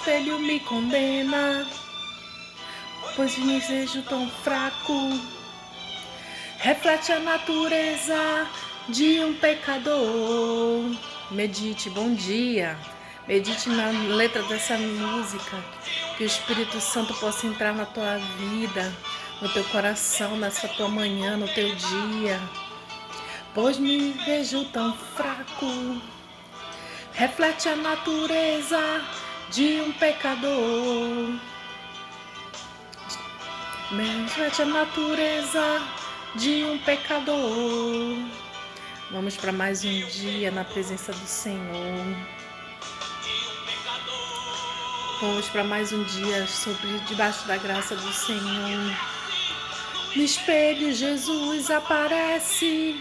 espelho me condena, pois me vejo tão fraco. Reflete a natureza de um pecador. Medite, bom dia. Medite na letra dessa música. Que o Espírito Santo possa entrar na tua vida, no teu coração, nessa tua manhã, no teu dia. Pois me vejo tão fraco. Reflete a natureza de um pecador. Reflete a natureza de um pecador. Vamos para mais um dia na presença do Senhor. Vamos para mais um dia debaixo da graça do Senhor. No espelho Jesus aparece.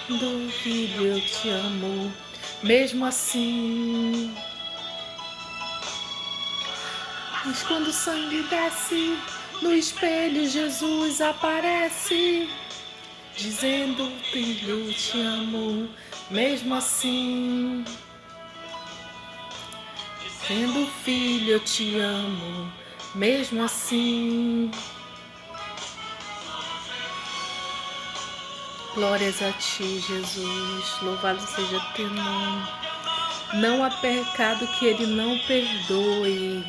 Do Filho eu te amo, mesmo assim. Mas quando o sangue desce, no espelho Jesus aparece, dizendo, Filho, eu te amo, mesmo assim. Sendo filho, eu te amo, mesmo assim. Glórias a ti, Jesus, louvado seja teu nome. Não há pecado que ele não perdoe.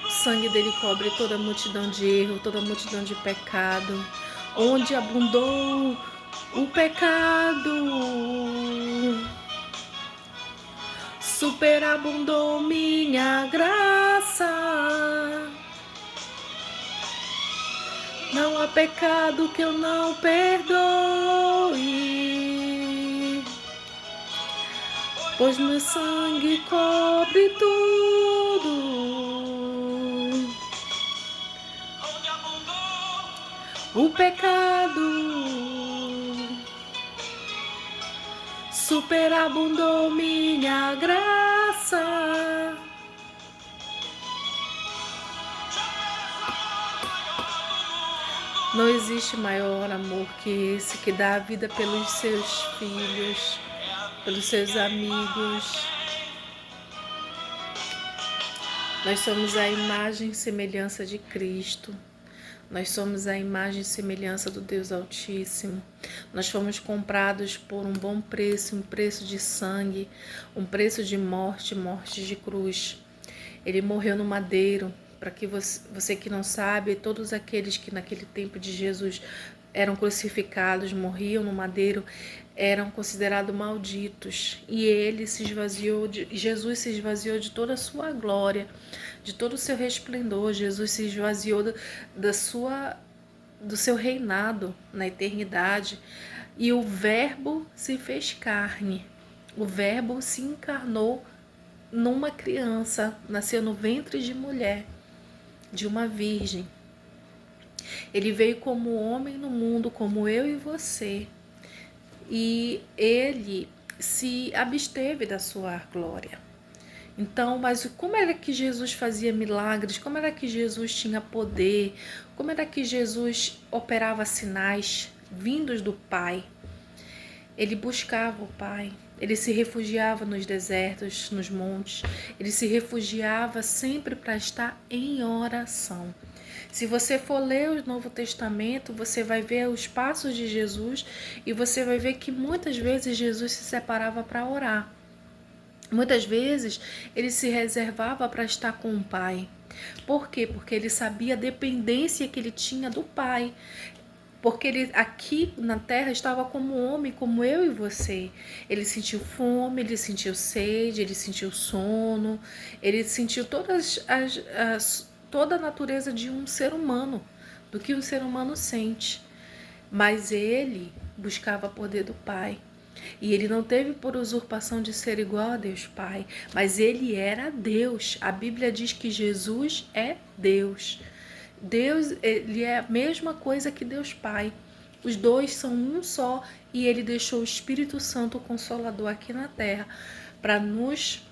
O sangue dele cobre toda a multidão de erro, toda a multidão de pecado. Onde abundou o pecado, superabundou minha graça. Não há pecado que eu não perdoe, pois meu sangue cobre tudo. O pecado superabundou minha graça. Não existe maior amor que esse, que dá a vida pelos seus filhos, pelos seus amigos. Nós somos a imagem e semelhança de Cristo. Nós somos a imagem e semelhança do Deus Altíssimo. Nós fomos comprados por um bom preço, um preço de sangue, um preço de morte, morte de cruz. Ele morreu no madeiro, para que você que não sabe, todos aqueles que naquele tempo de Jesus eram crucificados, morriam no madeiro, eram considerados malditos. E Jesus se esvaziou de toda a sua glória, de todo o seu resplendor. Jesus se esvaziou do seu reinado na eternidade. E o Verbo se fez carne. O Verbo se encarnou numa criança, nasceu no ventre de mulher, de uma virgem. Ele veio como homem no mundo, como eu e você. E ele se absteve da sua glória. Então, mas como era que Jesus fazia milagres? Como era que Jesus tinha poder? Como era que Jesus operava sinais vindos do Pai? Ele buscava o Pai. Ele se refugiava nos desertos, nos montes. Ele se refugiava sempre para estar em oração. Se você for ler o Novo Testamento, você vai ver os passos de Jesus e você vai ver que muitas vezes Jesus se separava para orar. Muitas vezes ele se reservava para estar com o Pai. Por quê? Porque ele sabia a dependência que ele tinha do Pai. Porque ele aqui na terra estava como homem, como eu e você. Ele sentiu fome, ele sentiu sede, ele sentiu sono, ele sentiu toda a natureza de um ser humano, do que um ser humano sente. Mas ele buscava poder do Pai. E ele não teve por usurpação de ser igual a Deus Pai, mas ele era Deus. A Bíblia diz que Jesus é Deus. Deus, ele é a mesma coisa que Deus Pai. Os dois são um só e ele deixou o Espírito Santo o Consolador aqui na terra para nos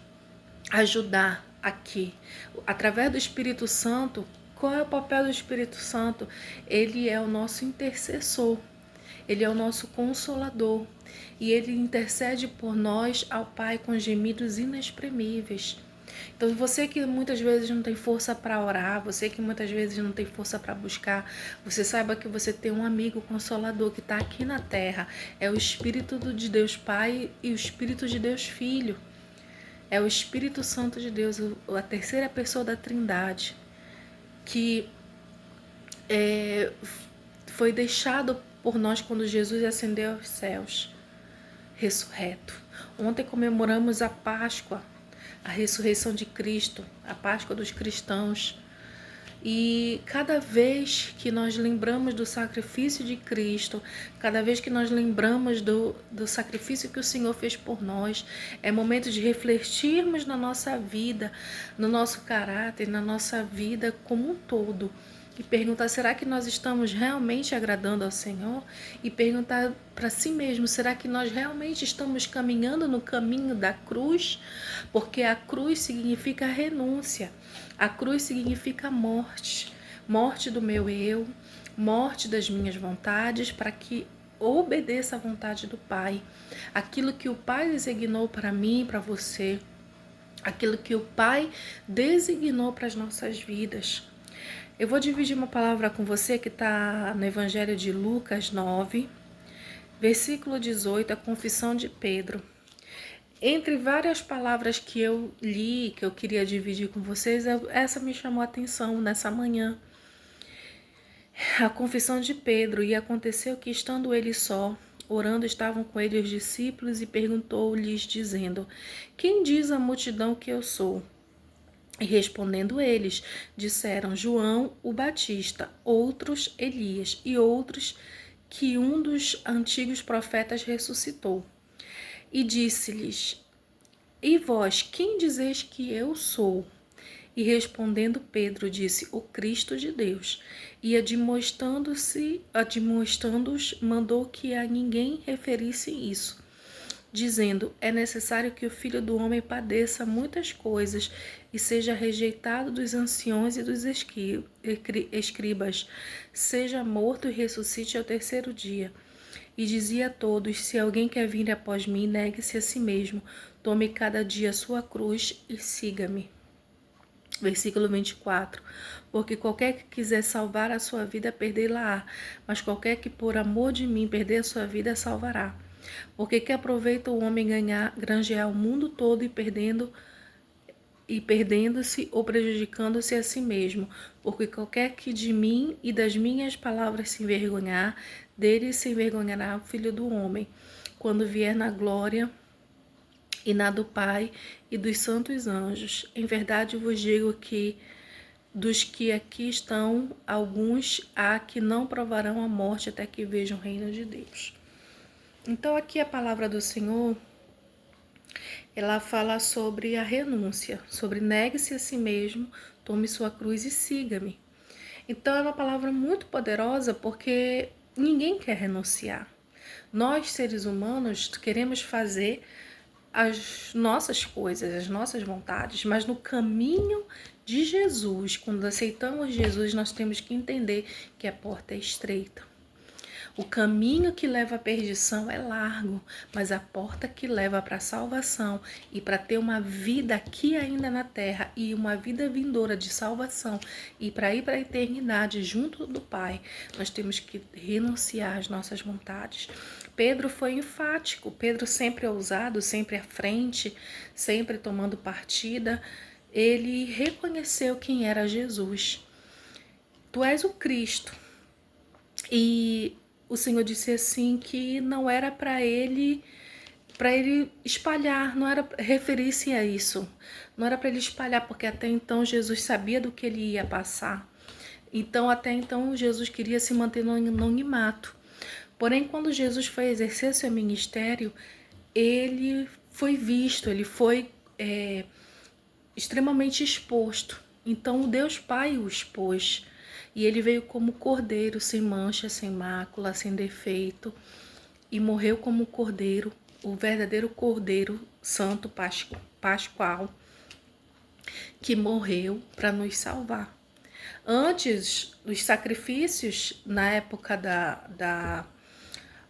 ajudar aqui. Através do Espírito Santo, qual é o papel do Espírito Santo? Ele é o nosso intercessor. Ele é o nosso Consolador e Ele intercede por nós ao Pai com gemidos inexprimíveis. Então, você que muitas vezes não tem força para orar, você que muitas vezes não tem força para buscar, você saiba que você tem um amigo consolador que está aqui na terra. É o Espírito de Deus Pai e o Espírito de Deus Filho. É o Espírito Santo de Deus, a terceira pessoa da Trindade, que foi deixado por nós quando Jesus ascendeu aos céus, ressurreto. Ontem comemoramos a Páscoa, a ressurreição de Cristo, a Páscoa dos cristãos. E cada vez que nós lembramos do sacrifício de Cristo, cada vez que nós lembramos do sacrifício que o Senhor fez por nós, é momento de refletirmos na nossa vida, no nosso caráter, na nossa vida como um todo. E perguntar, será que nós estamos realmente agradando ao Senhor? E perguntar para si mesmo, será que nós realmente estamos caminhando no caminho da cruz? Porque a cruz significa renúncia. A cruz significa morte. Morte do meu eu, morte das minhas vontades, para que obedeça à vontade do Pai. Aquilo que o Pai designou para mim e para você. Aquilo que o Pai designou para as nossas vidas. Eu vou dividir uma palavra com você que está no Evangelho de Lucas 9, versículo 18, a confissão de Pedro. Entre várias palavras que eu li, que eu queria dividir com vocês, essa me chamou a atenção nessa manhã. A confissão de Pedro. E aconteceu que, estando ele só, orando, estavam com ele os discípulos, e perguntou-lhes, dizendo: Quem diz a multidão que eu sou? E respondendo eles, disseram: João o Batista, outros Elias, e outros que um dos antigos profetas ressuscitou. E disse-lhes: E vós, quem dizeis que eu sou? E respondendo Pedro, disse: O Cristo de Deus. E admoestando-os, mandou que a ninguém referisse isso, dizendo: É necessário que o Filho do Homem padeça muitas coisas e seja rejeitado dos anciões e dos escribas, seja morto e ressuscite ao terceiro dia. E dizia a todos: Se alguém quer vir após mim, negue-se a si mesmo, tome cada dia a sua cruz e siga-me. Versículo 24. Porque qualquer que quiser salvar a sua vida, perdê-la-á, mas qualquer que por amor de mim perder a sua vida, salvará. Porque que aproveita o homem granjear o mundo todo e perdendo-se ou prejudicando-se a si mesmo? Porque qualquer que de mim e das minhas palavras se envergonhar, dele se envergonhará o Filho do Homem, quando vier na glória e na do Pai e dos santos anjos. Em verdade vos digo que dos que aqui estão, alguns há que não provarão a morte até que vejam o reino de Deus. Então aqui a palavra do Senhor, ela fala sobre a renúncia, sobre negue-se a si mesmo, tome sua cruz e siga-me. Então é uma palavra muito poderosa, porque ninguém quer renunciar. Nós, seres humanos, queremos fazer as nossas coisas, as nossas vontades, mas no caminho de Jesus, quando aceitamos Jesus, nós temos que entender que a porta é estreita. O caminho que leva à perdição é largo, mas a porta que leva para a salvação e para ter uma vida aqui ainda na terra e uma vida vindoura de salvação e para ir para a eternidade junto do Pai, nós temos que renunciar às nossas vontades. Pedro foi enfático, Pedro sempre ousado, sempre à frente, sempre tomando partida. Ele reconheceu quem era Jesus. Tu és o Cristo. E o Senhor disse assim que não era para ele espalhar, não era referir-se a isso. Não era para ele espalhar, porque até então Jesus sabia do que ele ia passar. Então, até então, Jesus queria se manter no anonimato. Porém, quando Jesus foi exercer seu ministério, ele foi visto, ele foi extremamente exposto. Então, o Deus Pai o expôs. E ele veio como cordeiro, sem mancha, sem mácula, sem defeito. E morreu como cordeiro, o verdadeiro cordeiro santo pascual, que morreu para nos salvar. Antes dos sacrifícios, na época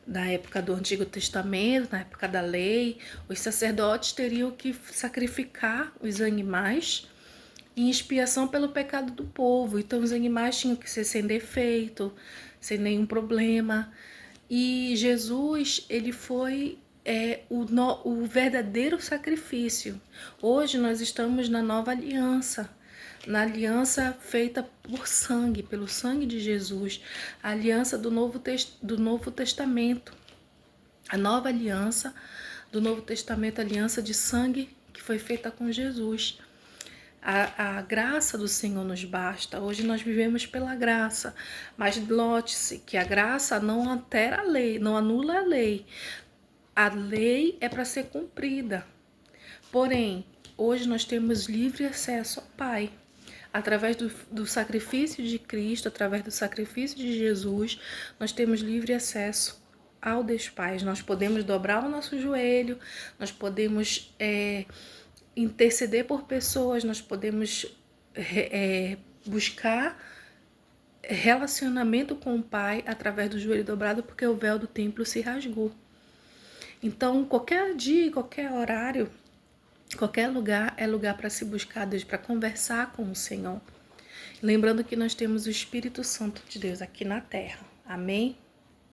Na época do Antigo Testamento, na época da lei, os sacerdotes teriam que sacrificar os animais em expiação pelo pecado do povo. Então os animais tinham que ser sem defeito, sem nenhum problema. E Jesus, ele foi o verdadeiro sacrifício. Hoje nós estamos na nova aliança, na aliança feita por sangue, pelo sangue de Jesus, a aliança do Novo Testamento, a nova aliança do Novo Testamento, a aliança de sangue que foi feita com Jesus. A graça do Senhor nos basta. Hoje nós vivemos pela graça, mas note-se que a graça não altera a lei, não anula a lei. A lei é para ser cumprida. Porém, hoje nós temos livre acesso ao Pai. Através do sacrifício de Cristo, através do sacrifício de Jesus, nós temos livre acesso ao Deus Pai. Nós podemos dobrar o nosso joelho, nós podemos interceder por pessoas, nós podemos buscar relacionamento com o Pai através do joelho dobrado, porque o véu do templo se rasgou. Então, qualquer dia, qualquer horário, qualquer lugar é lugar para se buscar Deus, para conversar com o Senhor. Lembrando que nós temos o Espírito Santo de Deus aqui na terra. Amém?